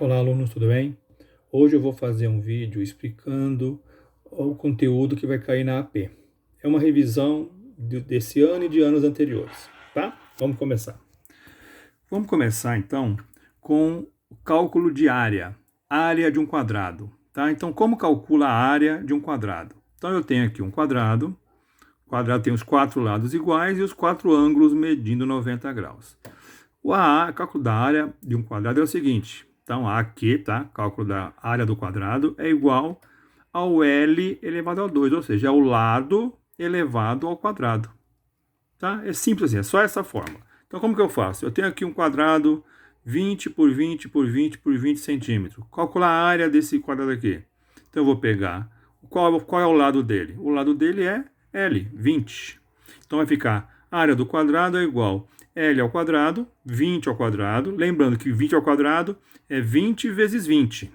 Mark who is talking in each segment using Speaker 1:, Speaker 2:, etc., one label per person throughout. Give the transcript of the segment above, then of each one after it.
Speaker 1: Olá, alunos, tudo bem? Hoje eu vou fazer um vídeo explicando o conteúdo que vai cair na AP. É uma revisão desse ano e de anos anteriores, tá? Vamos começar. Vamos começar, então, com o cálculo de área de um quadrado, tá? Então, como calcula a área de um quadrado? Então, eu tenho aqui um quadrado, o quadrado tem os 4 lados iguais e os 4 ângulos medindo 90 graus. O cálculo da área de um quadrado é o seguinte. Então, aqui, tá? Cálculo da área do quadrado é igual ao L elevado ao 2, ou seja, é o lado elevado ao quadrado. Tá? É simples assim, é só essa forma. Então, como que eu faço? Eu tenho aqui um quadrado 20 por 20 por 20 por 20 centímetros. Calcular a área desse quadrado aqui. Então, eu vou pegar... Qual é o lado dele? O lado dele é L, 20. Então, vai ficar a área do quadrado é igual L ao quadrado, 20 ao quadrado. Lembrando que 20 ao quadrado é 20 vezes 20.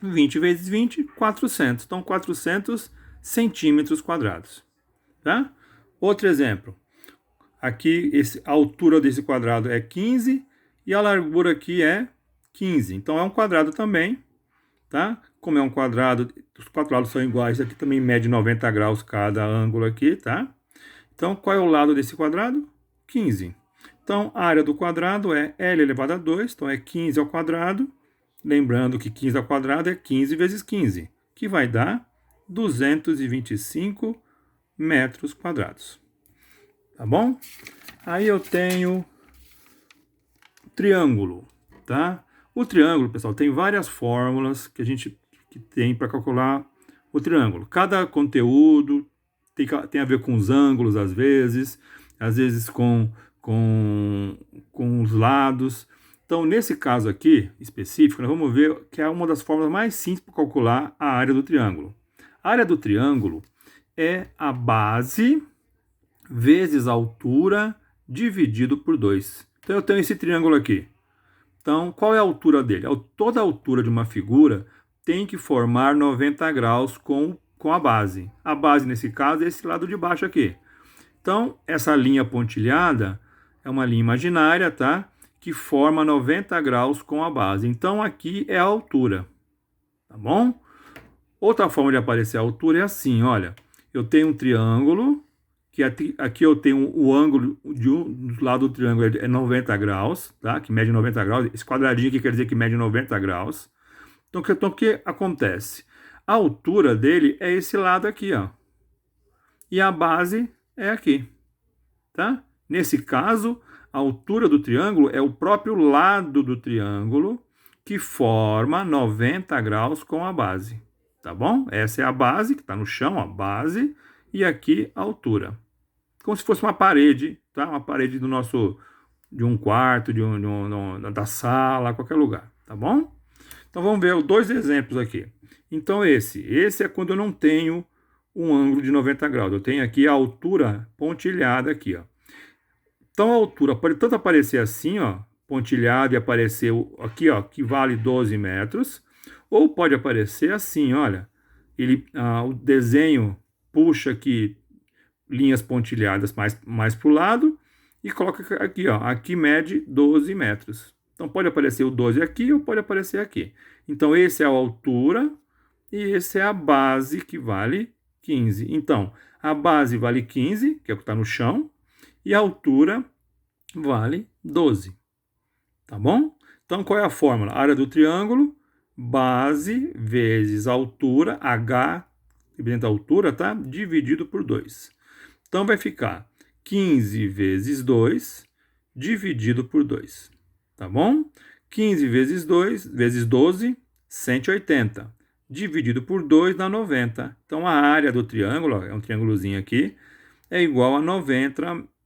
Speaker 1: 20 vezes 20, 400. Então, 400 centímetros quadrados. Tá? Outro exemplo. Aqui, a altura desse quadrado é 15 e a largura aqui é 15. Então, é um quadrado também. Tá? Como é um quadrado, os 4 lados são iguais. Aqui também mede 90 graus cada ângulo aqui. Tá? Então, qual é o lado desse quadrado? 15. Então, a área do quadrado é L elevado a 2, então é 15 ao quadrado. Lembrando que 15 ao quadrado é 15 vezes 15, que vai dar 225 metros quadrados. Tá bom? Aí eu tenho triângulo, tá? O triângulo, pessoal, tem várias fórmulas que a gente tem para calcular o triângulo. Cada conteúdo tem a ver com os ângulos, às vezes com os lados. Então, nesse caso aqui, específico, nós vamos ver que é uma das formas mais simples para calcular a área do triângulo. A área do triângulo é a base vezes a altura dividido por 2. Então, eu tenho esse triângulo aqui. Então, qual é a altura dele? Toda a altura de uma figura tem que formar 90 graus com a base. A base, nesse caso, é esse lado de baixo aqui. Então, essa linha pontilhada é uma linha imaginária, tá? Que forma 90 graus com a base. Então, aqui é a altura, tá bom? Outra forma de aparecer a altura é assim, olha. Eu tenho um triângulo, que aqui eu tenho o ângulo do lado do triângulo é 90 graus, tá? Que mede 90 graus. Esse quadradinho aqui quer dizer que mede 90 graus. Então, o que acontece? A altura dele é esse lado aqui, ó. E a base é aqui, tá? Nesse caso, a altura do triângulo é o próprio lado do triângulo que forma 90 graus com a base, tá bom? Essa é a base, que está no chão, a base, e aqui a altura. Como se fosse uma parede, tá? Uma parede de um quarto, da sala, qualquer lugar, tá bom? Então, vamos ver dois exemplos aqui. Então, esse é quando eu não tenho um ângulo de 90 graus. Eu tenho aqui a altura pontilhada aqui, ó. Então, a altura pode tanto aparecer assim, ó, pontilhada e aparecer aqui, ó, que vale 12 metros, ou pode aparecer assim, olha, o desenho puxa aqui linhas pontilhadas mais para o lado e coloca aqui, ó, aqui mede 12 metros. Então, pode aparecer o 12 aqui ou pode aparecer aqui. Então, esse é a altura e esse é a base, que vale 15. Então, a base vale 15, que é o que está no chão, e a altura vale 12. Tá bom? Então, qual é a fórmula? A área do triângulo, base vezes altura, H, representa a altura, tá? Dividido por 2. Então, vai ficar 15 vezes 2, dividido por 2. Tá bom? 15 vezes 2, vezes 12, 180. Dividido por 2 dá 90. Então, a área do triângulo, ó, é um triângulozinho aqui, é igual a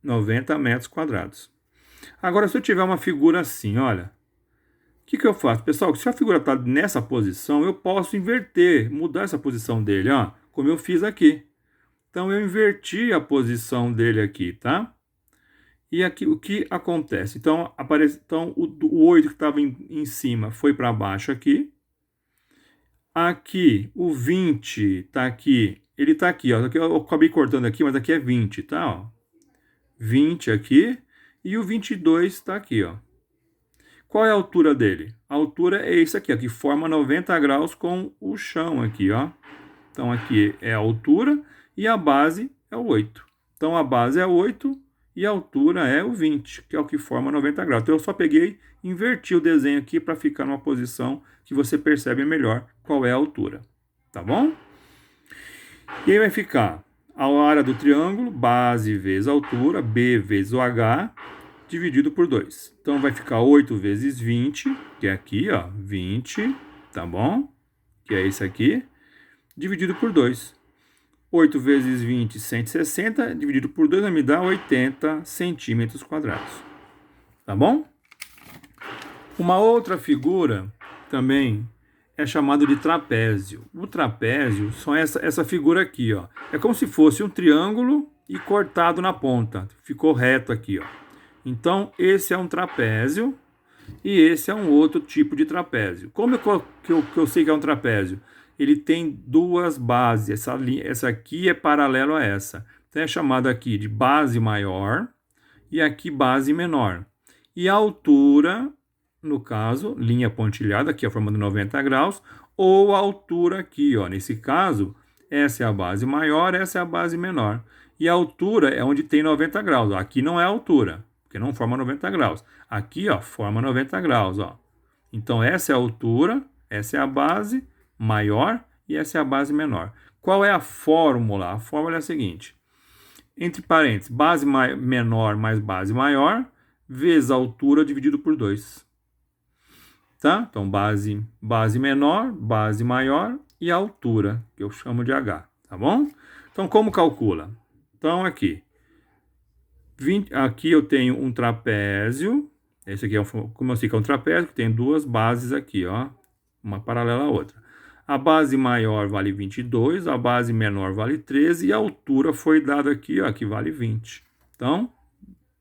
Speaker 1: 90 metros quadrados. Agora, se eu tiver uma figura assim, olha, o que eu faço? Pessoal, se a figura está nessa posição, eu posso inverter, mudar essa posição dele, ó, como eu fiz aqui. Então, eu inverti a posição dele aqui, tá? E aqui, o que acontece? Então, o 8 que estava em cima foi para baixo aqui. Aqui, o 20 está aqui. Ele está aqui, ó. Aqui eu acabei cortando aqui, mas aqui é 20, tá? Ó. 20 aqui. E o 22 está aqui, ó. Qual é a altura dele? A altura é isso aqui, ó, que forma 90 graus com o chão aqui, ó. Então aqui é a altura e a base é o 8. Então a base é 8 e a altura é o 20, que é o que forma 90 graus. Então eu só peguei e inverti o desenho aqui para ficar numa posição que você percebe melhor qual é a altura. Tá bom? E aí vai ficar a área do triângulo, base vezes altura, B vezes o H, dividido por 2. Então vai ficar 8 vezes 20, que é aqui, ó, 20, tá bom? Que é isso aqui, dividido por 2. 8 vezes 20, 160, dividido por 2 vai me dar 80 centímetros quadrados. Tá bom? Uma outra figura também é chamado de trapézio. O trapézio são essa figura aqui, ó. É como se fosse um triângulo e cortado na ponta. Ficou reto aqui, ó. Então, esse é um trapézio e esse é um outro tipo de trapézio. Como eu sei que é um trapézio? Ele tem duas bases. Essa aqui é paralela a essa. Então, é chamado aqui de base maior e aqui base menor. E a altura, no caso, linha pontilhada, aqui ó, formando 90 graus, ou a altura aqui, ó. Nesse caso, essa é a base maior, essa é a base menor. E a altura é onde tem 90 graus. Ó. Aqui não é a altura, porque não forma 90 graus. Aqui, ó, forma 90 graus, ó. Então, essa é a altura, essa é a base maior e essa é a base menor. Qual é a fórmula? A fórmula é a seguinte. Entre parênteses, base menor mais base maior, vezes a altura dividido por 2. Tá? Então, base menor, base maior e a altura, que eu chamo de H. Tá bom? Então, como calcula? Então, aqui. Aqui eu tenho um trapézio. Esse aqui como eu sei que é um trapézio, que tem duas bases aqui, ó. Uma paralela à outra. A base maior vale 22, a base menor vale 13 e a altura foi dada aqui, ó, que vale 20. Então,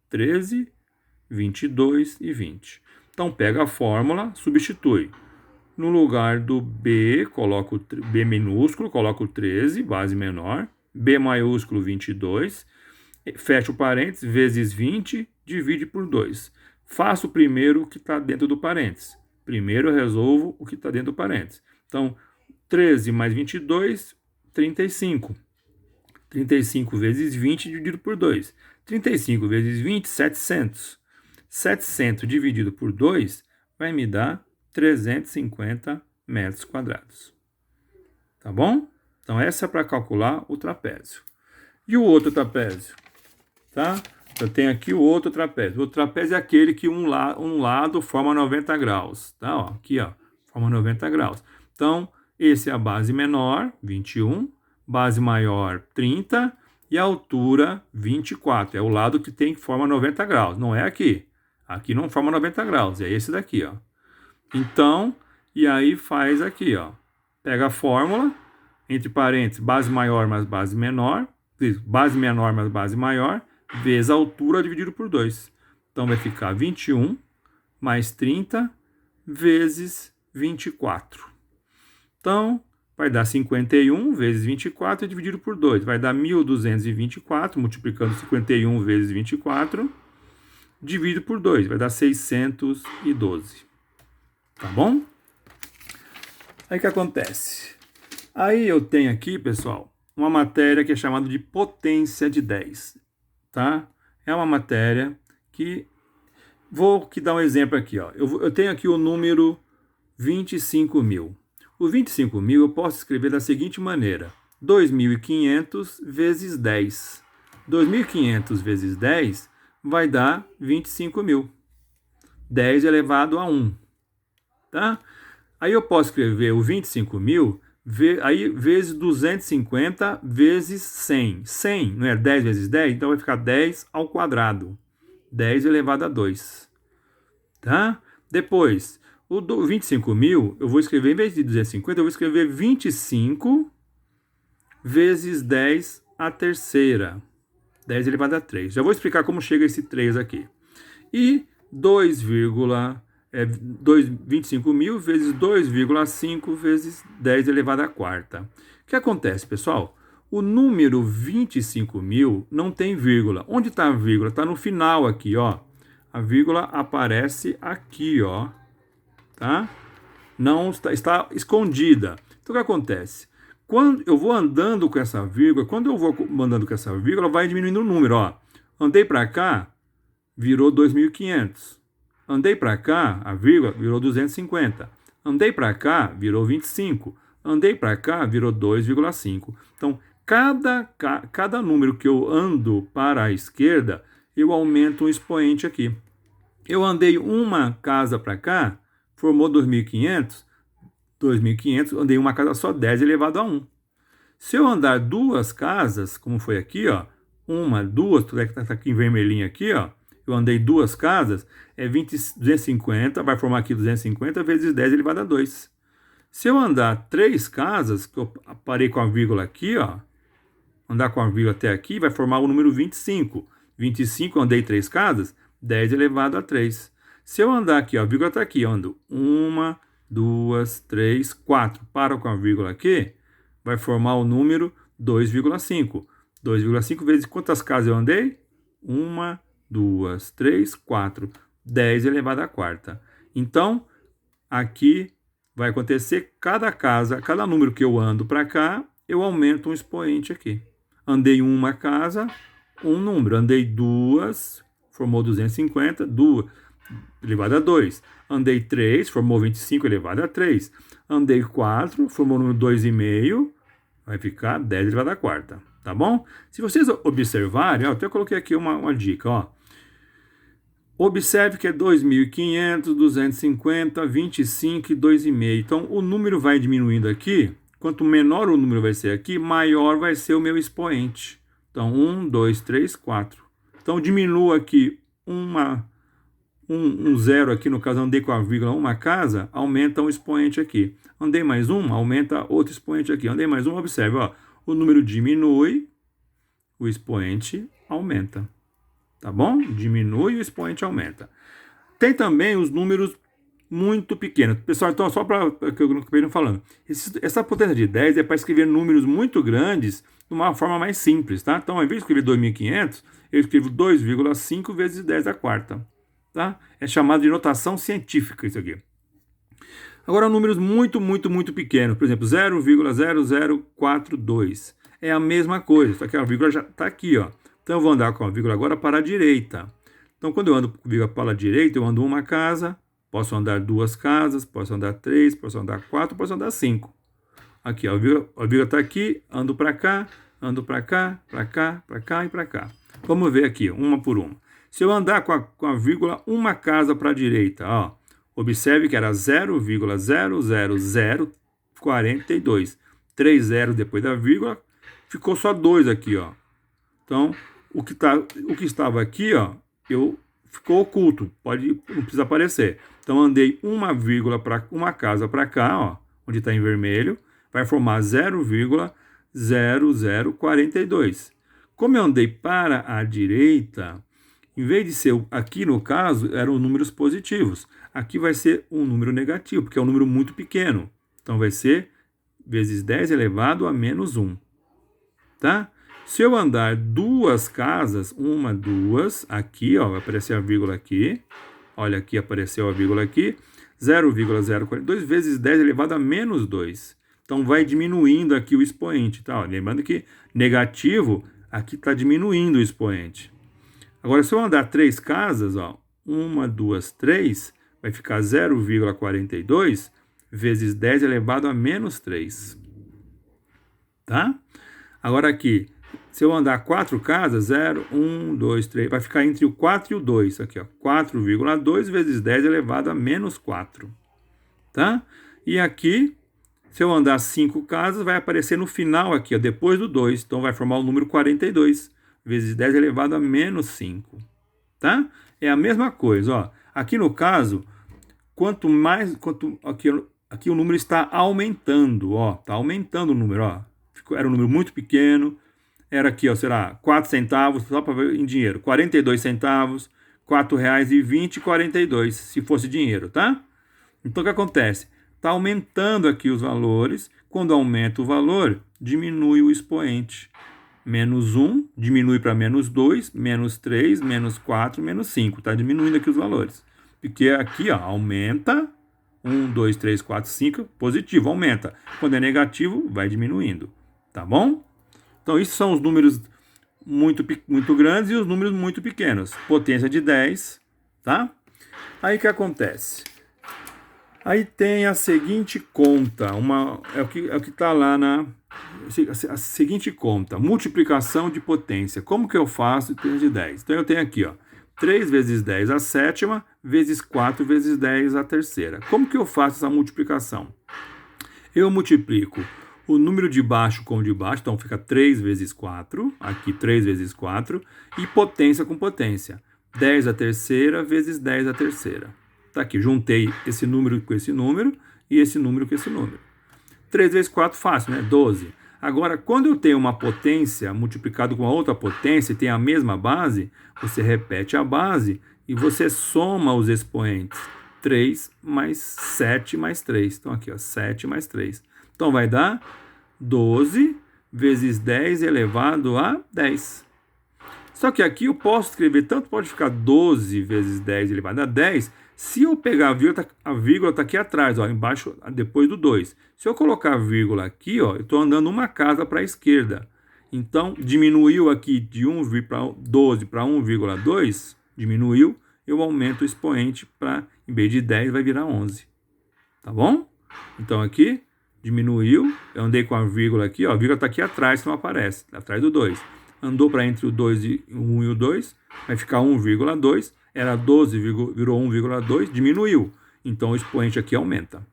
Speaker 1: 13, 22 e 20. Então, pega a fórmula, substitui. No lugar do B, coloco o B minúsculo, coloco o 13, base menor. B maiúsculo, 22. Fecha o parênteses, vezes 20, divide por 2. Faço primeiro o que está dentro do parênteses. Primeiro eu resolvo o que está dentro do parênteses. Então, 13 mais 22, 35. 35 vezes 20 dividido por 2. 35 vezes 20, 700. 700 dividido por 2 vai me dar 350 metros quadrados. Tá bom? Então, essa é para calcular o trapézio. E o outro trapézio? Tá? Eu tenho aqui o outro trapézio. O outro trapézio é aquele que um lado forma 90 graus. Tá? Ó, aqui, ó, forma 90 graus. Então, esse é a base menor, 21, base maior, 30, e a altura, 24. É o lado que forma 90 graus, não é aqui. Aqui não forma 90 graus, é esse daqui, ó. Então, e aí faz aqui, ó. Pega a fórmula, entre parênteses, base maior mais base menor, base menor mais base maior, vezes a altura dividido por 2. Então, vai ficar 21 mais 30 vezes 24. Então, vai dar 51 vezes 24 dividido por 2. Vai dar 1.224, multiplicando 51 vezes 24, dividido por 2. Vai dar 612. Tá bom? Aí o que acontece? Aí eu tenho aqui, pessoal, uma matéria que é chamada de potência de 10. Tá? É uma matéria que... Vou dar um exemplo aqui. Ó. Eu tenho aqui o número 25.000. O 25.000 eu posso escrever da seguinte maneira. 2.500 vezes 10. 2.500 vezes 10 vai dar 25.000. 10 elevado a 1. Tá? Aí eu posso escrever o 25.000 vezes 250 vezes 100. 100 não é 10 vezes 10? Então vai ficar 10 ao quadrado. 10 elevado a 2. Tá? Depois... O 25.000, eu vou escrever, em vez de 250, eu vou escrever 25 vezes 10 a terceira. 10 elevado a 3. Já vou explicar como chega esse 3 aqui. E 25.000 vezes 2,5 vezes 10 elevado a quarta. O que acontece, pessoal? O número 25.000 não tem vírgula. Onde está a vírgula? Está no final aqui, ó. A vírgula aparece aqui, ó, tá? Não está escondida. Então, o que acontece? Quando eu vou andando com essa vírgula, quando eu vou andando com essa vírgula, vai diminuindo o número, ó. Andei para cá, virou 2.500. Andei para cá, a vírgula virou 250. Andei para cá, virou 25. Andei para cá, virou 2,5. Então, cada número que eu ando para a esquerda, eu aumento um expoente aqui. Eu andei uma casa para cá, formou 2.500. 2.500, andei uma casa só, 10 elevado a 1. Se eu andar duas casas, como foi aqui, ó, uma, duas, tudo é que está aqui em vermelhinho aqui, ó, eu andei duas casas, é 250, vai formar aqui 250 vezes 10 elevado a 2. Se eu andar três casas, que eu parei com a vírgula aqui, ó, andar com a vírgula até aqui, vai formar o número 25. 25, eu andei três casas, 10 elevado a 3. Se eu andar aqui, ó, a vírgula está aqui, eu ando uma, 2, 3, 4. Paro com a vírgula aqui, vai formar o número 2,5. 2,5 vezes quantas casas eu andei? 1, 2, 3, 4. 10 elevado à quarta. Então, aqui vai acontecer cada casa, cada número que eu ando para cá, eu aumento um expoente aqui. Andei uma casa, um número. Andei duas, formou 250, 2 elevado a 2. Andei 3, formou 25 elevado a 3. Andei 4, formou o número 2,5, vai ficar 10 elevado a quarta, tá bom? Se vocês observarem, ó, eu até coloquei aqui uma dica, ó. Observe que é 2.500, 250, 25 e 2,5. Então, o número vai diminuindo aqui. Quanto menor o número vai ser aqui, maior vai ser o meu expoente. Então, 1, 2, 3, 4. Então, diminuo aqui um zero aqui, no caso, andei com a vírgula uma casa, aumenta um expoente aqui. Andei mais um, aumenta outro expoente aqui. Andei mais um, observe, ó, o número diminui, o expoente aumenta. Tá bom? Diminui, o expoente aumenta. Tem também os números muito pequenos. Pessoal, então, só para que eu acabei falando. Essa potência de 10 é para escrever números muito grandes de uma forma mais simples, tá? Então, ao invés de escrever 2.500, eu escrevo 2,5 vezes 10 à quarta. Tá? É chamado de notação científica isso aqui. Agora, números muito, muito, muito pequenos. Por exemplo, 0,0042. É a mesma coisa, só que a vírgula já está aqui, ó. Então, eu vou andar com a vírgula agora para a direita. Então, quando eu ando com a vírgula para a direita, eu ando uma casa, posso andar duas casas, posso andar três, posso andar quatro, posso andar 5. Aqui, ó, a vírgula está aqui, ando para cá, ando para cá, para cá, para cá e para cá. Vamos ver aqui, uma por uma. Se eu andar com a vírgula uma casa para a direita, ó, observe que era 0,00042. 3 zeros depois da vírgula, ficou só 2 aqui, ó. Então, o que estava aqui, ó, ficou oculto, não precisa aparecer. Então, andei uma vírgula para uma casa para cá, ó, onde está em vermelho, vai formar 0,0042. Como eu andei para a direita, em vez de ser, aqui no caso, eram números positivos. Aqui vai ser um número negativo, porque é um número muito pequeno. Então, vai ser vezes 10 elevado a menos 1. Tá? Se eu andar duas casas, uma, duas, aqui, ó, vai aparecer a vírgula aqui. Olha, aqui apareceu a vírgula aqui. 0,042 vezes 10 elevado a menos 2. Então, vai diminuindo aqui o expoente. Tá? Ó, lembrando que negativo, aqui está diminuindo o expoente. Agora, se eu andar três casas, ó, 1, 2, 3, vai ficar 0,42 vezes 10 elevado a menos 3. Tá? Agora aqui, se eu andar 4 casas, 0, 1, 2, 3, vai ficar entre o 4 e o 2. Aqui, ó, 4,2 vezes 10 elevado a menos 4. Tá? E aqui, se eu andar 5 casas, vai aparecer no final aqui, ó, depois do 2. Então, vai formar o número 42. Vezes 10 elevado a menos 5, tá? É a mesma coisa, ó. Aqui no caso, aqui o número está aumentando, ó. Está aumentando o número, ó. Era um número muito pequeno, era aqui, ó, será 4 centavos, só para ver em dinheiro, 42 centavos, R$ 4,20 e 42, se fosse dinheiro, tá? Então, o que acontece? Está aumentando aqui os valores. Quando aumenta o valor, diminui o expoente. menos 1, diminui para menos 2, menos 3, menos 4, menos 5. Está diminuindo aqui os valores. Porque aqui, ó, aumenta, 1, 2, 3, 4, 5, positivo, aumenta. Quando é negativo, vai diminuindo, tá bom? Então, isso são os números muito grandes e os números muito pequenos. Potência de 10, tá? Aí o que acontece? Aí tem a seguinte conta, é o que está lá a seguinte conta, multiplicação de potência. Como que eu faço potência de 10? Então eu tenho aqui, ó, 3 vezes 10 a sétima, vezes 4 vezes 10 a terceira. Como que eu faço essa multiplicação? Eu multiplico o número de baixo com o de baixo, então fica 3 vezes 4, aqui 3 vezes 4, e potência com potência. 10 a terceira vezes 10 a terceira. Tá aqui, juntei esse número com esse número e esse número com esse número. 3 vezes 4, fácil, né? 12. Agora, quando eu tenho uma potência multiplicado com a outra potência e tem a mesma base, você repete a base e você soma os expoentes. 3 mais 7 mais 3. Então, aqui, ó, 7 mais 3. Então, vai dar 12 vezes 10 elevado a 10. Só que aqui eu posso escrever, tanto pode ficar 12 vezes 10 elevado a 10, se eu pegar a vírgula está aqui atrás, ó, embaixo, depois do 2. Se eu colocar a vírgula aqui, ó, eu estou andando uma casa para a esquerda. Então, diminuiu aqui de 12 para 1,2, diminuiu, eu aumento o expoente para, em vez de 10, vai virar 11. Tá bom? Então, aqui, diminuiu, eu andei com a vírgula aqui, ó, a vírgula está aqui atrás, que não aparece, atrás do 2. Andou para entre o 2 e o 1 e o 2, vai ficar 1,2, era 12, virou 1,2, diminuiu. Então, o expoente aqui aumenta.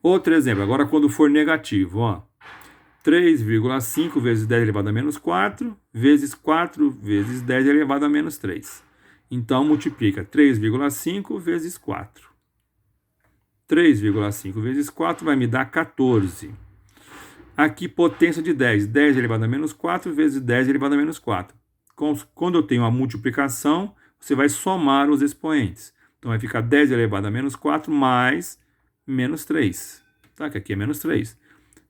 Speaker 1: Outro exemplo, agora quando for negativo, ó. 3,5 vezes 10 elevado a menos 4, vezes 4 vezes 10 elevado a menos 3. Então, multiplica 3,5 vezes 4. 3,5 vezes 4 vai me dar 14. Aqui, potência de 10. 10 elevado a menos 4 vezes 10 elevado a menos 4. Quando eu tenho a multiplicação, você vai somar os expoentes. Então, vai ficar 10 elevado a menos 4 mais menos 3. Tá? Que aqui é menos 3.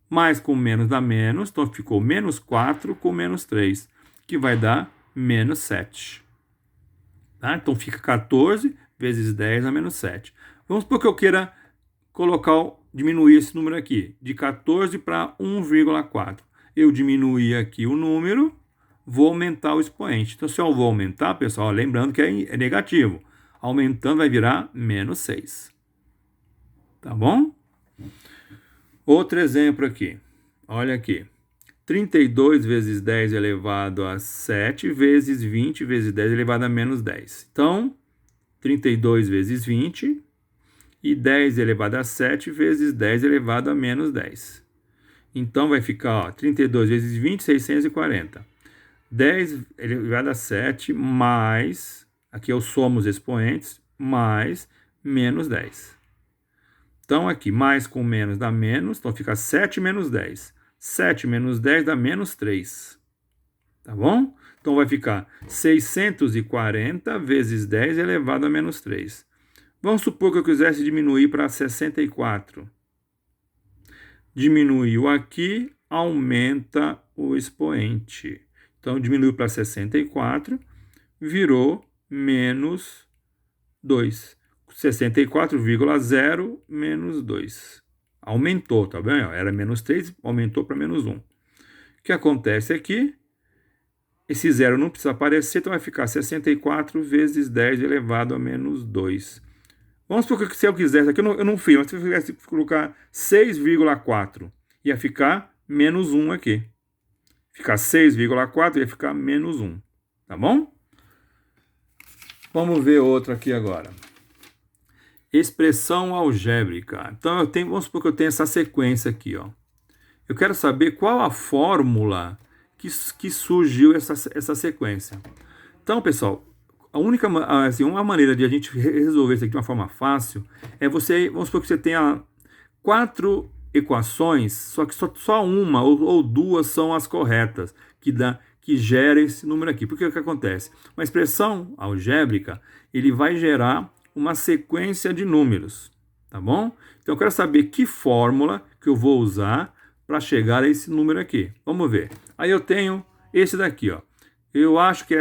Speaker 1: Mais com menos dá menos. Então, ficou menos 4 com menos 3. Que vai dar menos 7. Tá? Então, fica 14 vezes 10 a menos 7. Vamos supor que eu queira diminuir esse número aqui. De 14 para 1,4. Eu diminuí aqui o número, vou aumentar o expoente. Então, se eu vou aumentar, pessoal, lembrando que é negativo. Aumentando vai virar menos 6. Tá bom? Outro exemplo aqui. Olha aqui. 32 vezes 10 elevado a 7 vezes 20 vezes 10 elevado a menos 10. Então, 32 vezes 20 e 10 elevado a 7 vezes 10 elevado a menos 10. Então, vai ficar, ó, 32 vezes 20, 640. 10 elevado a 7 mais, aqui eu somo os expoentes, mais menos 10. Então, aqui, mais com menos dá menos, então fica 7 menos 10. 7 menos 10 dá menos 3. Tá bom? Então, vai ficar 640 vezes 10 elevado a menos 3. Vamos supor que eu quisesse diminuir para 64. Diminuiu aqui, aumenta o expoente. Então, diminuiu para 64, virou menos 2. 64,0 menos 2. Aumentou, tá bem? Era menos 3, aumentou para menos 1. O que acontece aqui? Esse zero não precisa aparecer, então vai ficar 64 vezes 10 elevado a menos 2. Vamos supor que se eu quisesse, aqui eu não fiz, mas se eu quisesse colocar 6,4, ia ficar menos 1 aqui. Ficar 6,4 ia ficar menos 1. Tá bom? Vamos ver outro aqui agora. Expressão algébrica. Então, vamos supor que eu tenho essa sequência aqui, ó. Eu quero saber qual a fórmula que surgiu essa sequência. Então, pessoal, uma maneira de a gente resolver isso aqui de uma forma fácil é vamos supor que você tenha 4 equações, só que só uma ou duas são as corretas, que gera esse número aqui. Porque o que acontece? Uma expressão algébrica, ele vai gerar uma sequência de números, tá bom? Então, eu quero saber que fórmula que eu vou usar para chegar a esse número aqui. Vamos ver. Aí eu tenho esse daqui, ó. Eu acho que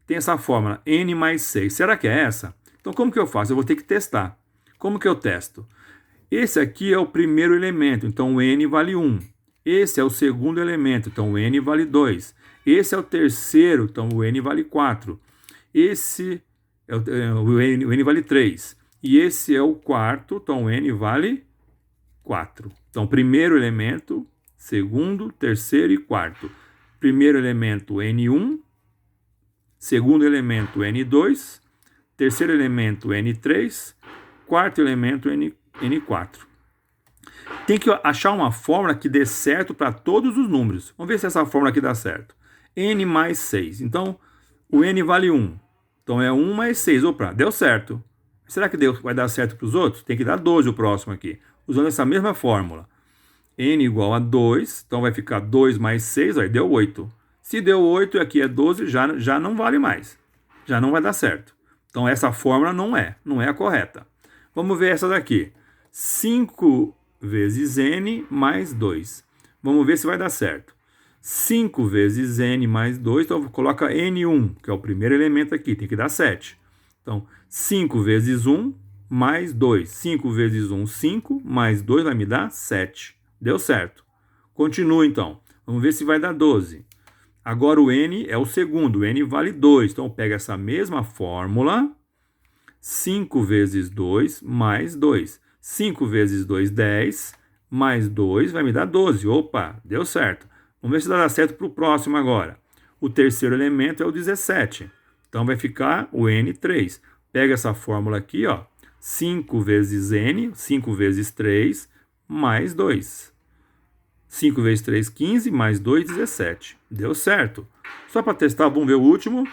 Speaker 1: tem essa fórmula, n mais 6. Será que é essa? Então, como que eu faço? Eu vou ter que testar. Como que eu testo? Esse aqui é o primeiro elemento, então o n vale 1. Esse é o segundo elemento, então o n vale 2. Esse é o terceiro, então o n vale 4. Esse é o n vale 3. E esse é o quarto, então o n vale 4. Então, primeiro elemento, segundo, terceiro e quarto. Primeiro elemento, N1. Segundo elemento, N2. Terceiro elemento, N3. Quarto elemento, N4. Tem que achar uma fórmula que dê certo para todos os números. Vamos ver se essa fórmula aqui dá certo. N mais 6. Então, o N vale 1. Então, é 1 mais 6. Opa, deu certo. Será que vai dar certo para os outros? Tem que dar 12 o próximo aqui. Usando essa mesma fórmula. N igual a 2. Então, vai ficar 2 mais 6. Aí, deu 8. Se deu 8 e aqui é 12, já não vale mais. Já não vai dar certo. Então, essa fórmula não é a correta. Vamos ver essa daqui. 5 vezes n mais 2. Vamos ver se vai dar certo. 5 vezes n mais 2, então coloca n1, que é o primeiro elemento aqui, tem que dar 7. Então, 5 vezes 1 mais 2. 5 vezes 1, 5, mais 2 vai me dar 7. Deu certo. Continua, então. Vamos ver se vai dar 12. Agora o n é o segundo, o n vale 2. Então, pega essa mesma fórmula, 5 vezes 2 mais 2. 5 vezes 2, 10, mais 2 vai me dar 12. Opa, deu certo. Vamos ver se dá certo para o próximo agora. O terceiro elemento é o 17. Então, vai ficar o n3. Pega essa fórmula aqui, ó. 5 vezes n, 5 vezes 3, mais 2. 5 vezes 3, 15, mais 2, 17. Deu certo. Só para testar, vamos ver o último.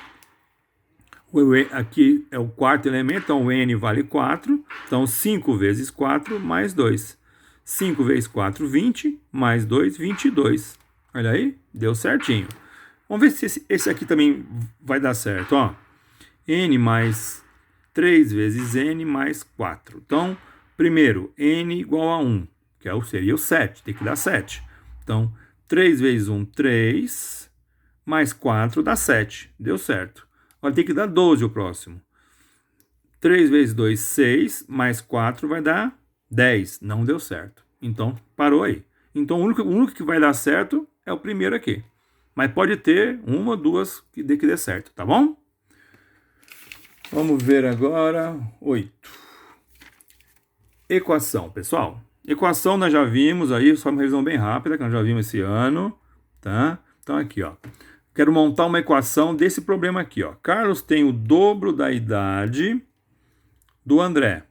Speaker 1: Aqui é o quarto elemento, então o n vale 4. Então, 5 vezes 4, mais 2. 5 vezes 4, 20, mais 2, 22. Olha aí, deu certinho. Vamos ver se esse aqui também vai dar certo, ó. N mais 3 vezes n mais 4. Então, primeiro, n igual a 1, que seria o 7, tem que dar 7. Então, 3 vezes 1, 3, mais 4 dá 7. Deu certo. Agora tem que dar 12 o próximo. 3 vezes 2, 6, mais 4 vai dar 10. Não deu certo. Então, parou aí. Então, o único que vai dar certo é o primeiro aqui. Mas pode ter uma ou duas que dê certo, tá bom? Vamos ver agora 8. Equação, pessoal. Equação nós já vimos aí, só uma revisão bem rápida, que nós já vimos esse ano, tá? Então aqui, ó. Quero montar uma equação desse problema aqui, ó. Carlos tem o dobro da idade do André.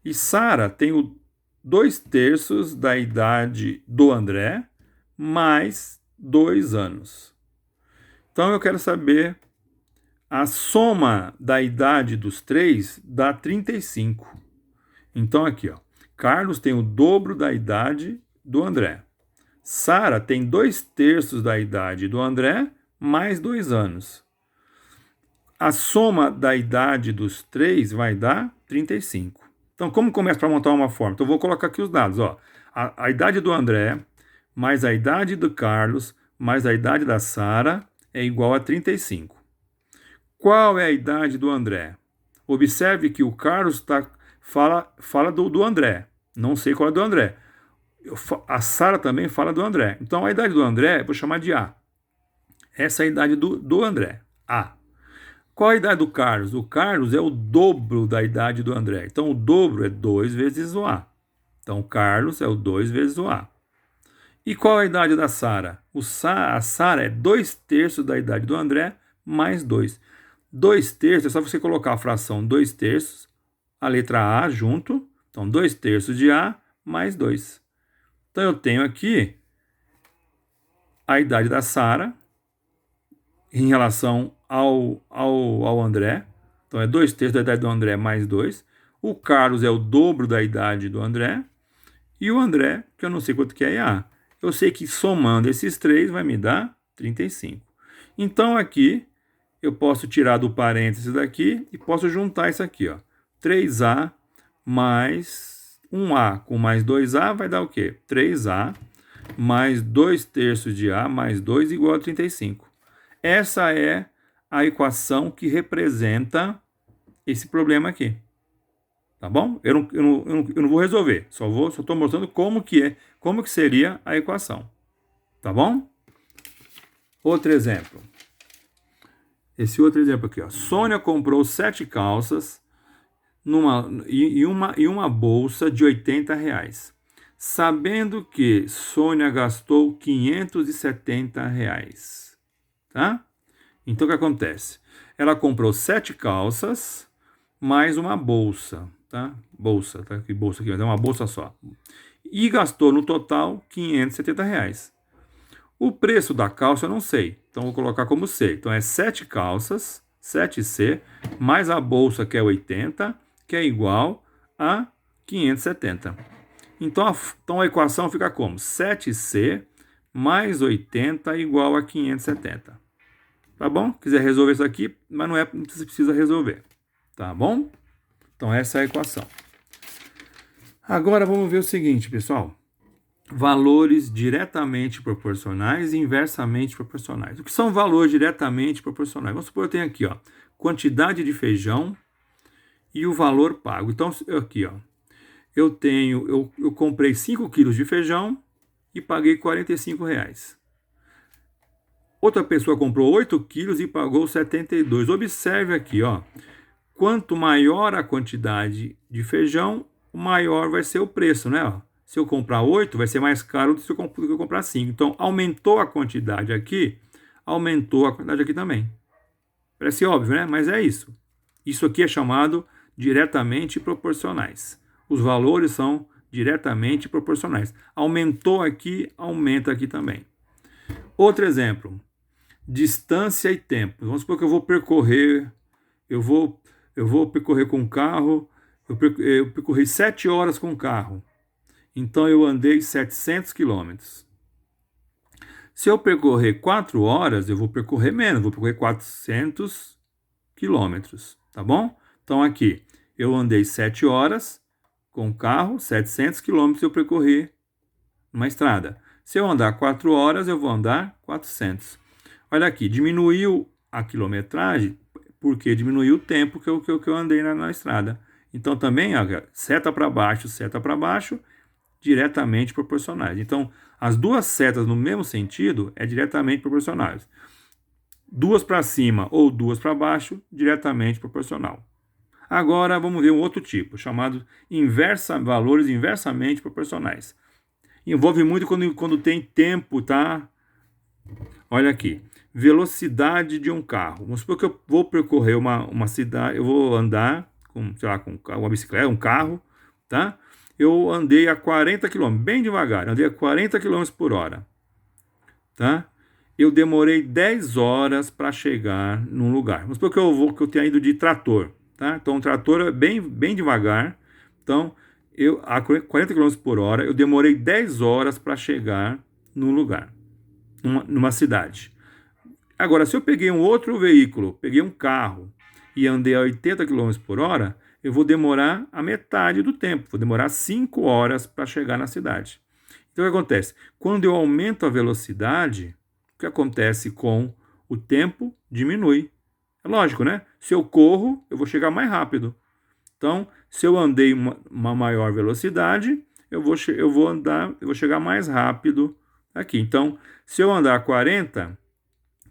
Speaker 1: E Sara tem o 2/3 da idade do André, mais 2 anos. Então eu quero saber a soma da idade dos três dá 35. Então aqui, ó. Carlos tem o dobro da idade do André. Sara tem 2/3 da idade do André, mais 2 anos. A soma da idade dos três vai dar 35. Então, como começa para montar uma fórmula? Então, eu vou colocar aqui os dados, ó. A idade do André, mais a idade do Carlos, mais a idade da Sara, é igual a 35. Qual é a idade do André? Observe que o Carlos fala do André. Não sei qual é do André. A Sara também fala do André. Então, a idade do André, eu vou chamar de A. Essa é a idade do André. A. Qual a idade do Carlos? O Carlos é o dobro da idade do André. Então, o dobro é 2 vezes o A. Então, o Carlos é o 2 vezes o A. E qual a idade da Sara? A Sara é 2/3 da idade do André, mais 2. 2/3 é só você colocar a fração 2/3, a letra A junto. Então, 2/3 de A, mais 2. Então, eu tenho aqui a idade da Sara em relação ao André. Então, é 2/3 da idade do André, mais 2. O Carlos é o dobro da idade do André. E o André, que eu não sei quanto que é A. Eu sei que somando esses três vai me dar 35. Então, aqui, eu posso tirar do parênteses daqui e posso juntar isso aqui, ó. 3A mais 1A com mais 2A vai dar o quê? 3A mais 2/3 de A mais 2 igual a 35. Essa é a equação que representa esse problema aqui. Tá bom? Eu não vou resolver, só estou mostrando como que seria a equação. Tá bom? Outro exemplo. Esse outro exemplo aqui, ó. Sônia comprou 7 calças e uma bolsa de R$ 80, sabendo que Sônia gastou R$ 570. Tá? Então, o que acontece? Ela comprou 7 calças mais uma bolsa, tá? Bolsa, tá? Que bolsa aqui, mas é uma bolsa só. E gastou no total R$ 570. O preço da calça eu não sei, então vou colocar como C. Então é 7 calças, 7C, mais a bolsa que é 80, que é igual a 570. Então a equação fica como? 7C mais 80 igual a 570. Tá bom? Quiser resolver isso aqui, mas não precisa resolver. Tá bom? Então essa é a equação. Agora vamos ver o seguinte, pessoal. Valores diretamente proporcionais e inversamente proporcionais. O que são valores diretamente proporcionais? Vamos supor que eu tenho aqui, ó, quantidade de feijão e o valor pago. Então, aqui, ó, eu comprei 5 quilos de feijão e paguei R$ 45. Outra pessoa comprou 8 quilos e pagou 72. Observe aqui, ó, quanto maior a quantidade de feijão, maior vai ser o preço, né? Ó. Se eu comprar 8, vai ser mais caro do que eu comprar 5. Então, aumentou a quantidade aqui, aumentou a quantidade aqui também. Parece óbvio, né? Mas é isso. Isso aqui é chamado diretamente proporcionais. Os valores são diretamente proporcionais. Aumentou aqui, aumenta aqui também. Outro exemplo. Distância e tempo. Vamos supor que eu vou percorrer com o carro, eu percorri 7 horas com o carro. Então, eu andei 700 quilômetros. Se eu percorrer 4 horas, eu vou percorrer menos, vou percorrer 400 quilômetros, tá bom? Então, aqui, eu andei 7 horas com o carro, 700 quilômetros eu percorri numa estrada. Se eu andar 4 horas, eu vou andar 400. Olha aqui, diminuiu a quilometragem porque diminuiu o tempo que eu andei na estrada. Então, também, ó, seta para baixo, diretamente proporcionais. Então, as duas setas no mesmo sentido é diretamente proporcionais. Duas para cima ou duas para baixo, diretamente proporcional. Agora, vamos ver um outro tipo, chamado valores inversamente proporcionais. Envolve muito quando tem tempo, tá? Olha aqui, velocidade de um carro. Vamos supor que eu vou percorrer uma cidade, eu vou andar com uma bicicleta, um carro, tá? Eu andei a 40 km, bem devagar, andei a 40 km por hora, tá? Eu demorei 10 horas para chegar num lugar. Vamos supor que eu tenha ido de trator, tá? Então, o trator é bem devagar. Então, a 40 km por hora, eu demorei 10 horas para chegar num lugar, numa cidade. Agora, se eu peguei um outro veículo, peguei um carro e andei a 80 km por hora, eu vou demorar a metade do tempo, vou demorar 5 horas para chegar na cidade. Então, o que acontece? Quando eu aumento a velocidade, o que acontece com o tempo? Diminui. É lógico, né? Se eu corro, eu vou chegar mais rápido. Então, se eu andei uma maior velocidade, eu vou chegar mais rápido aqui. Então, se eu andar 40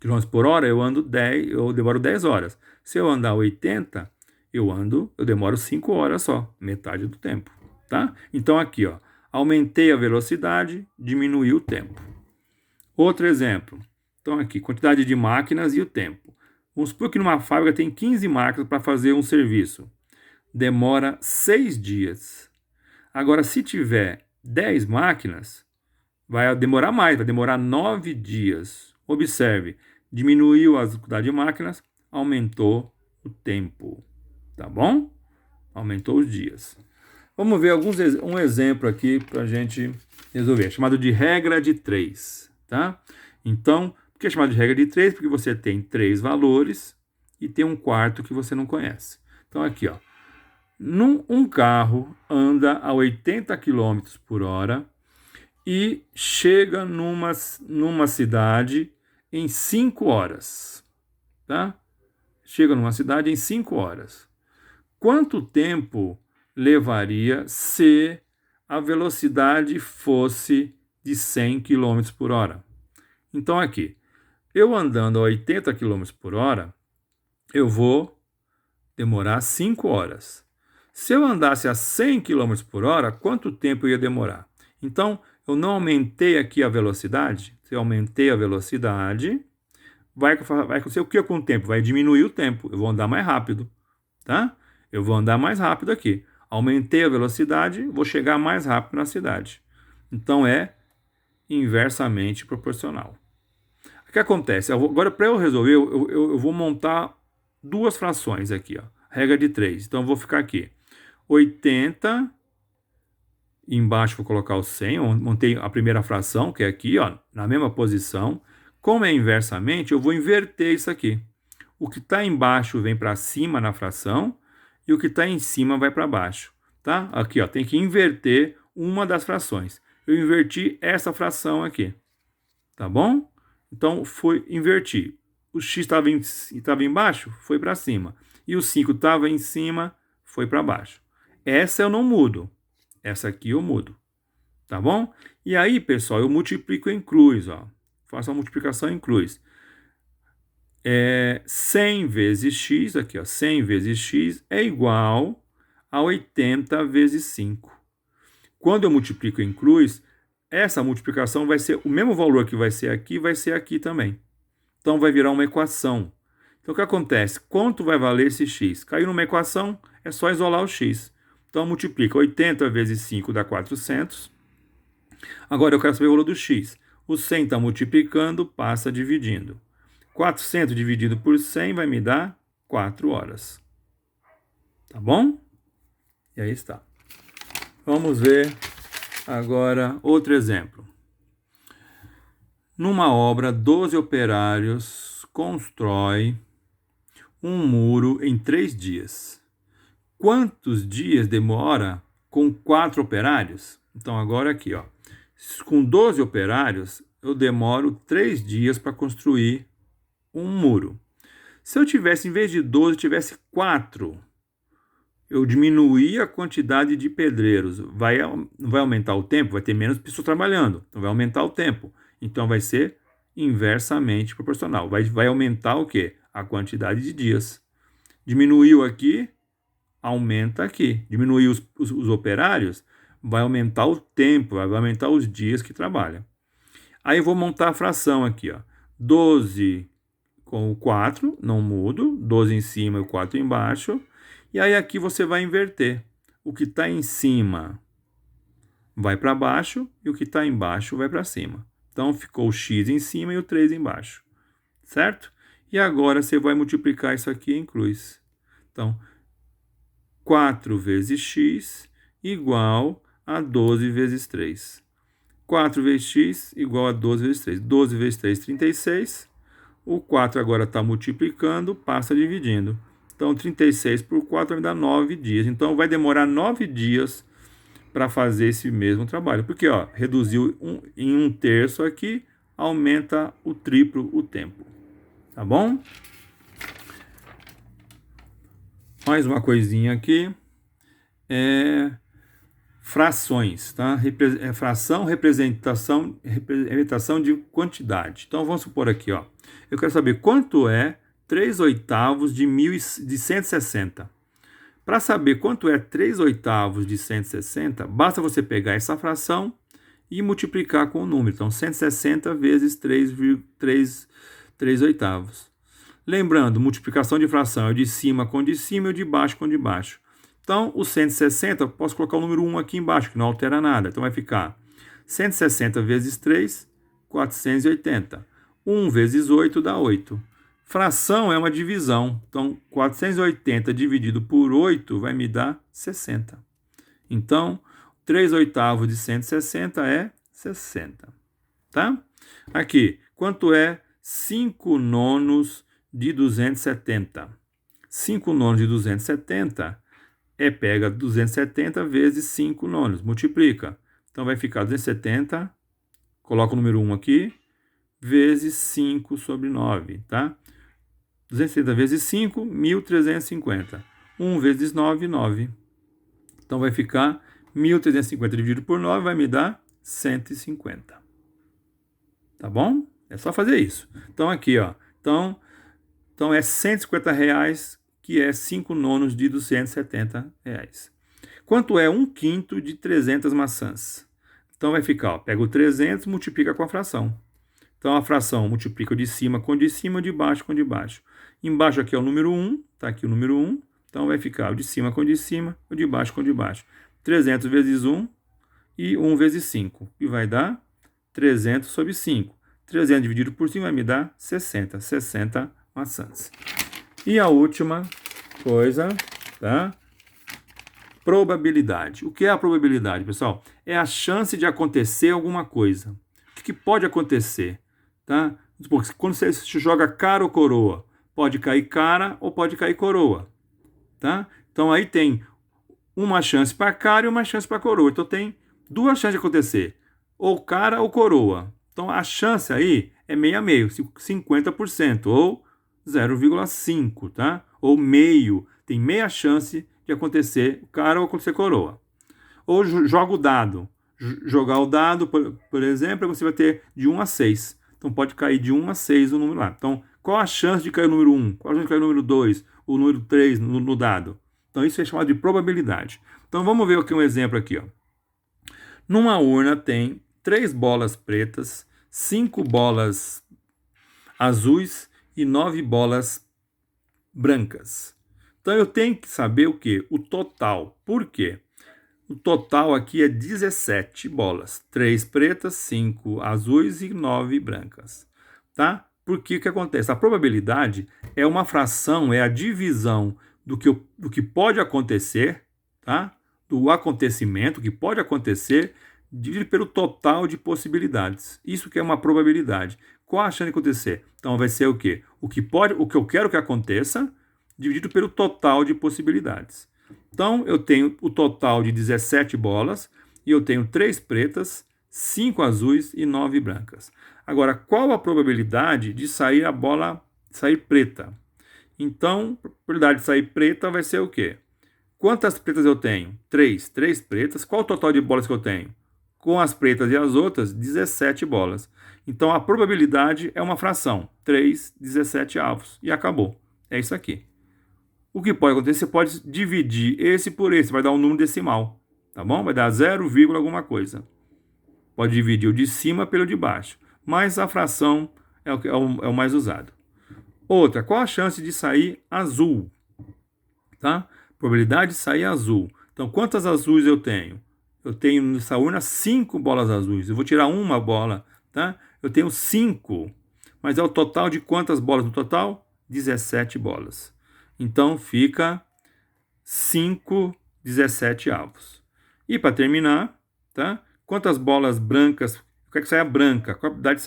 Speaker 1: km por hora, eu demoro 10 horas. Se eu andar 80, eu demoro 5 horas só, metade do tempo, tá? Então aqui, ó, aumentei a velocidade, diminui o tempo. Outro exemplo. Então aqui, quantidade de máquinas e o tempo. Vamos supor que numa fábrica tem 15 máquinas para fazer um serviço. Demora 6 dias. Agora, se tiver 10 máquinas, vai demorar mais, vai demorar 9 dias. Observe, diminuiu a quantidade de máquinas, aumentou o tempo. Tá bom? Aumentou os dias. Vamos ver um exemplo aqui para a gente resolver. É chamado de regra de 3. Tá? Então, por que é chamado de regra de 3? Porque você tem 3 valores e tem um quarto que você não conhece. Então, aqui, ó. Um carro anda a 80 km por hora e chega numa cidade em 5 horas, tá? Chega numa cidade em 5 horas. Quanto tempo levaria se a velocidade fosse de 100 km por hora? Então aqui, eu andando a 80 km por hora, eu vou demorar 5 horas. Se eu andasse a 100 km por hora, quanto tempo ia demorar? Então, eu não aumentei aqui a velocidade. Se eu aumentei a velocidade, vai acontecer o que com o tempo? Vai diminuir o tempo. Eu vou andar mais rápido, tá? Eu vou andar mais rápido aqui. Aumentei a velocidade, vou chegar mais rápido na cidade. Então, é inversamente proporcional. O que acontece? Agora, para eu resolver, eu vou montar duas frações aqui, ó. Regra de 3. Então, eu vou ficar aqui. 80, embaixo vou colocar o 100, eu montei a primeira fração, que é aqui, ó, na mesma posição. Como é inversamente, eu vou inverter isso aqui. O que está embaixo vem para cima na fração e o que está em cima vai para baixo, tá? Aqui, ó, tem que inverter uma das frações. Eu inverti essa fração aqui, tá bom? Então, inverti. O x estava embaixo, foi para cima. E o 5 estava em cima, foi para baixo. Essa eu não mudo. Essa aqui eu mudo. Tá bom? E aí, pessoal, eu multiplico em cruz, ó. Faço a multiplicação em cruz. 100 vezes x, aqui, ó. 100 vezes x é igual a 80 vezes 5. Quando eu multiplico em cruz, essa multiplicação vai ser o mesmo valor que vai ser aqui também. Então, vai virar uma equação. Então, o que acontece? Quanto vai valer esse x? Caiu numa equação, é só isolar o x. Então, multiplica 80 vezes 5 dá 400. Agora, eu quero saber o valor do x. O 100 está multiplicando, passa dividindo. 400 dividido por 100 vai me dar 4 horas. Tá bom? E aí está. Vamos ver agora outro exemplo. Numa obra, 12 operários constroem um muro em 3 dias. Quantos dias demora com 4 operários? Então, agora aqui, ó. Com 12 operários, eu demoro 3 dias para construir um muro. Se eu tivesse, em vez de 12, tivesse 4, eu diminuí a quantidade de pedreiros. Não vai aumentar o tempo? Vai ter menos pessoas trabalhando. Então, vai aumentar o tempo. Então, vai ser inversamente proporcional. Vai aumentar o quê? A quantidade de dias. Diminuiu aqui, aumenta aqui. Diminuiu os operários, vai aumentar o tempo, vai aumentar os dias que trabalham. Aí eu vou montar a fração aqui, ó. 12 com o 4, não mudo. 12 em cima e o 4 embaixo. E aí aqui você vai inverter. O que está em cima vai para baixo e o que está embaixo vai para cima. Então ficou o x em cima e o 3 embaixo. Certo? E agora você vai multiplicar isso aqui em cruz. Então, 4 vezes x igual a 12 vezes 3. 4 vezes x igual a 12 vezes 3. 12 vezes 3, 36. O 4 agora está multiplicando, passa dividindo. Então, 36 por 4 vai dar 9 dias. Então, vai demorar 9 dias para fazer esse mesmo trabalho. Porque, ó, reduziu em 1/3 aqui, aumenta o triplo o tempo. Tá bom? Mais uma coisinha aqui. Frações, tá? Fração, representação de quantidade. Então, vamos supor aqui, ó. Eu quero saber quanto é 3/8 de 160. Para saber quanto é 3/8 de 160, basta você pegar essa fração e multiplicar com o número. Então, 160 vezes 3/8. Lembrando, multiplicação de fração é de cima com de cima e de baixo com de baixo. Então, o 160, posso colocar o número 1 aqui embaixo, que não altera nada. Então, vai ficar 160 vezes 3, 480. 1 vezes 8 dá 8. Fração é uma divisão. Então, 480 dividido por 8 vai me dar 60. Então, 3/8 de 160 é 60. Tá? Aqui, quanto é 5/9 de 270? 5/9 de 270 pega 270 vezes 5/9, multiplica. Então vai ficar 270, coloca o número 1 aqui, vezes 5 sobre 9, tá? 270 vezes 5, 1.350. 1 vezes 9, 9. Então vai ficar 1.350 dividido por 9, vai me dar 150. Tá bom? É só fazer isso. Então aqui, ó. Então é R$150, que é 5 nonos de R$270. Quanto é 1/5 de 300 maçãs? Então vai ficar, ó, pega o 300, multiplica com a fração. Então a fração multiplica o de cima com o de cima, o de baixo com o de baixo. Embaixo aqui é o número 1, tá aqui o número 1. Então vai ficar o de cima com o de cima, o de baixo com o de baixo. 300 vezes 1 e 1 vezes 5, que vai dar 300 sobre 5. 300 dividido por 5 vai me dar 60. 60 maçãs. E a última coisa, tá? Probabilidade. O que é a probabilidade, pessoal? É a chance de acontecer alguma coisa. O que pode acontecer, tá? Quando você joga cara ou coroa, pode cair cara ou pode cair coroa, tá? Então aí tem uma chance para cara e uma chance para coroa. Então tem duas chances de acontecer, ou cara ou coroa. Então a chance aí é meio a meio, 50% ou 0,5, tá? Ou meio, tem meia chance de acontecer cara ou acontecer coroa. Ou joga o dado. Jogar o dado, por exemplo, você vai ter de 1 a 6. Então pode cair de 1 a 6 o número lá. Então, qual a chance de cair o número 1? Qual a chance de cair o número 2? O número 3 no dado? Então isso é chamado de probabilidade. Então vamos ver aqui um exemplo aqui, ó. Numa urna tem 3 bolas pretas, 5 bolas azuis e 9 bolas brancas. Então eu tenho que saber o quê? O total. Por quê? O total aqui é 17 bolas. 3 pretas, 5 azuis e 9 brancas. Tá? Porque o que acontece? A probabilidade é uma fração, é a divisão do que pode acontecer, tá? Do acontecimento que pode acontecer, dividido pelo total de possibilidades. Isso que é uma probabilidade. Qual a chance de acontecer? Então vai ser o quê? O que eu quero que aconteça, dividido pelo total de possibilidades. Então eu tenho o total de 17 bolas e eu tenho 3 pretas, 5 azuis e 9 brancas. Agora, qual a probabilidade de sair a bola sair preta? Então, a probabilidade de sair preta vai ser o quê? Quantas pretas eu tenho? 3. 3 pretas. Qual o total de bolas que eu tenho? Com as pretas e as outras, 17 bolas. Então, a probabilidade é uma fração. 3, 17 avos. E acabou. É isso aqui. O que pode acontecer? Você pode dividir esse por esse. Vai dar um número decimal. Tá bom? Vai dar 0, alguma coisa. Pode dividir o de cima pelo de baixo. Mas a fração é o mais usado. Outra, qual a chance de sair azul? Tá? Probabilidade de sair azul. Então, quantas azuis eu tenho? Eu tenho nessa urna 5 bolas azuis. Eu vou tirar uma bola, tá? Eu tenho 5. Mas é o total de quantas bolas no total? 17 bolas. Então, fica 5, 17 avos. E para terminar, tá? Quantas bolas brancas? Eu quero que saia branca. Qual a probabilidade de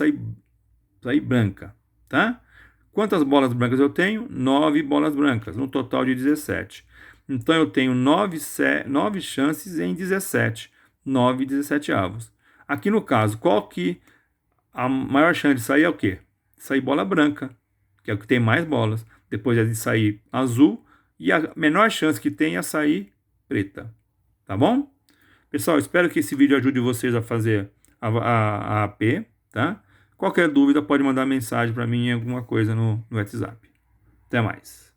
Speaker 1: sair branca, tá? Quantas bolas brancas eu tenho? 9 bolas brancas, no total de 17. Então, eu tenho 9 chances em 17. 9 e 17 avos. Aqui no caso, qual que a maior chance de sair é o quê? Sair bola branca, que é o que tem mais bolas. Depois é de sair azul. E a menor chance que tem é sair preta. Tá bom? Pessoal, espero que esse vídeo ajude vocês a fazer a AP, tá? Qualquer dúvida pode mandar mensagem para mim em alguma coisa no WhatsApp. Até mais.